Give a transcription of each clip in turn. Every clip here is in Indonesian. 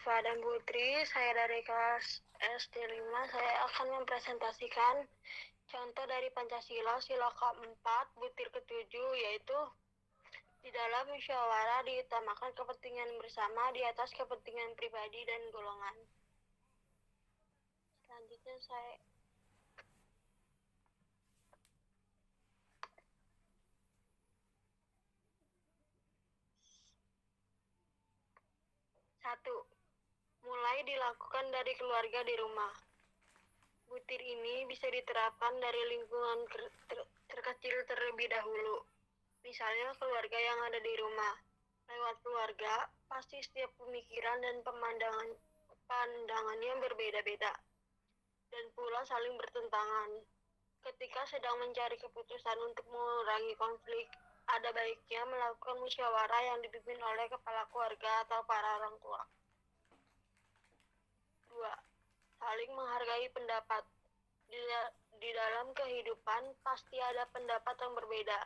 Syifa dan Putri, saya dari kelas SD5. Saya akan mempresentasikan contoh dari Pancasila, sila keempat, butir ketujuh, yaitu di dalam musyawarah diutamakan kepentingan bersama di atas kepentingan pribadi dan golongan. Selanjutnya saya Satu, mulai dilakukan dari keluarga di rumah. Butir ini bisa diterapkan dari lingkungan terkecil terlebih dahulu. Misalnya keluarga yang ada di rumah. Lewat keluarga, pasti setiap pemikiran dan pandangannya berbeda-beda dan pula saling bertentangan. Ketika sedang mencari keputusan untuk mengurangi konflik, ada baiknya melakukan musyawarah yang dipimpin oleh kepala keluarga atau para orang tua. 2. Saling menghargai pendapat. Di dalam kehidupan pasti ada pendapat yang berbeda.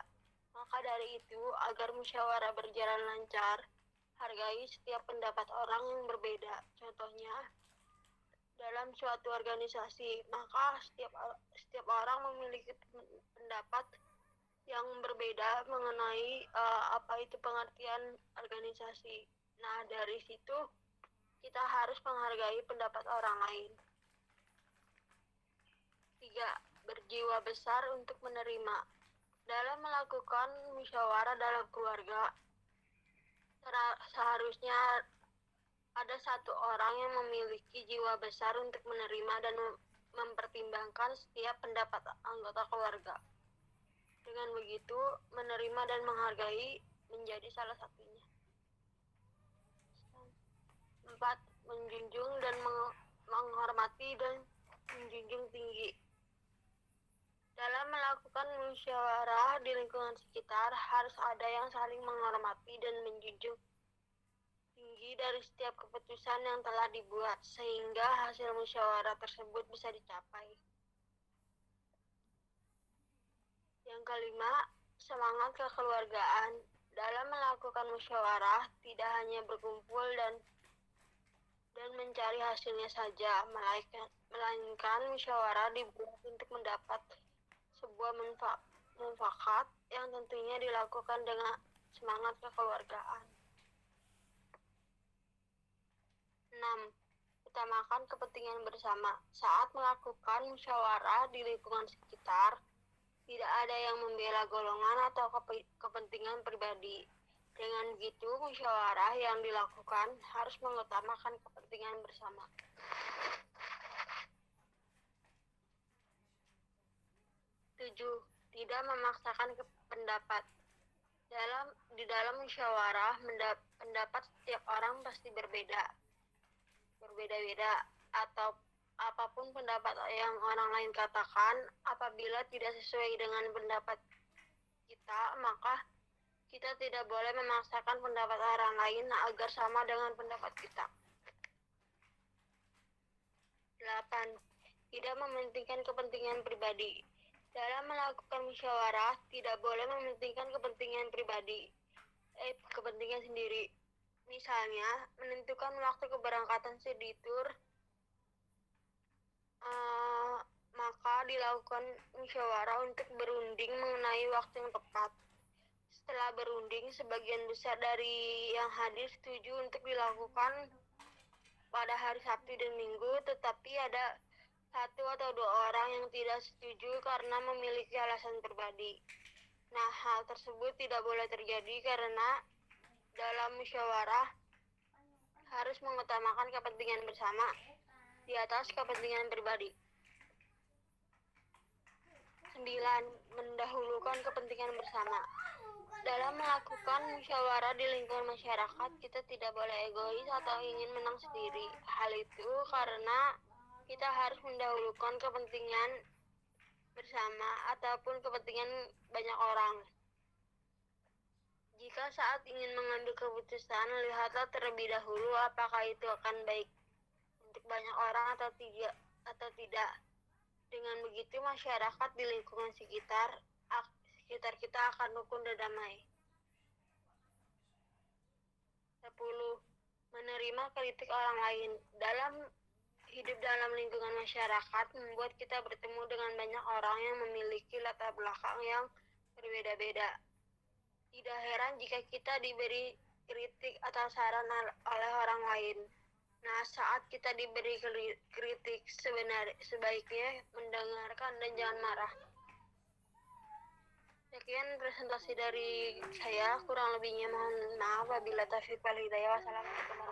Maka dari itu, agar musyawarah berjalan lancar, hargai setiap pendapat orang yang berbeda. Contohnya, dalam suatu organisasi, maka setiap orang memiliki pendapat yang berbeda mengenai apa itu pengertian organisasi. Nah, dari situ kita harus menghargai pendapat orang lain. 3. Berjiwa besar untuk menerima. Dalam melakukan musyawarah dalam keluarga, seharusnya ada satu orang yang memiliki jiwa besar untuk menerima dan mempertimbangkan setiap pendapat anggota keluarga. Dengan begitu, menerima dan menghargai menjadi salah satunya. 4. Menjunjung dan menghormati dan menjunjung tinggi. Dalam melakukan musyawarah di lingkungan sekitar, harus ada yang saling menghormati dan menjunjung tinggi dari setiap keputusan yang telah dibuat, sehingga hasil musyawarah tersebut bisa dicapai. Yang kelima, semangat kekeluargaan. Dalam melakukan musyawarah, tidak hanya berkumpul dan mencari hasilnya saja, melainkan musyawarah dibuat untuk mendapat sebuah mufakat yang tentunya dilakukan dengan semangat kekeluargaan. 6. Utamakan kepentingan bersama. Saat melakukan musyawarah di lingkungan sekitar, tidak ada yang membela golongan atau kepentingan pribadi. Dengan begitu, musyawarah yang dilakukan harus mengutamakan kepentingan bersama. 7. Tidak memaksakan pendapat. Di dalam musyawarah, pendapat setiap orang pasti berbeda-beda, atau apapun pendapat yang orang lain katakan, apabila tidak sesuai dengan pendapat kita, maka kita tidak boleh memaksakan pendapat orang lain agar sama dengan pendapat kita. 8. Tidak mementingkan kepentingan pribadi. Dalam melakukan musyawarah, tidak boleh mementingkan kepentingan sendiri. Misalnya, menentukan waktu keberangkatan studi tour, maka dilakukan musyawarah untuk berunding mengenai waktu yang tepat. Setelah berunding, sebagian besar dari yang hadir setuju untuk dilakukan pada hari Sabtu dan Minggu, tetapi ada 1 atau 2 orang yang tidak setuju karena memiliki alasan pribadi. Nah, hal tersebut tidak boleh terjadi karena dalam musyawarah harus mengutamakan kepentingan bersama di atas kepentingan pribadi. 9. Mendahulukan kepentingan bersama. Dalam melakukan musyawarah di lingkungan masyarakat, kita tidak boleh egois atau ingin menang sendiri. Hal itu karena kita harus mendahulukan kepentingan bersama ataupun kepentingan banyak orang. Jika saat ingin mengambil keputusan, lihatlah terlebih dahulu apakah itu akan baik untuk banyak orang atau tidak. Dengan begitu, masyarakat di lingkungan sekitar kita akan rukun dan damai. 10. Menerima kritik orang lain dalam hidup dalam lingkungan masyarakat membuat kita bertemu dengan banyak orang yang memiliki latar belakang yang berbeda-beda. Tidak heran jika kita diberi kritik atau saran oleh orang lain. Nah, saat kita diberi kritik, sebaiknya mendengarkan dan jangan marah. Sekian presentasi dari saya, kurang lebihnya mohon maaf. Wabillahi taufiq wal hidayah. Wassalamualaikum warahmatullahi wabarakatuh.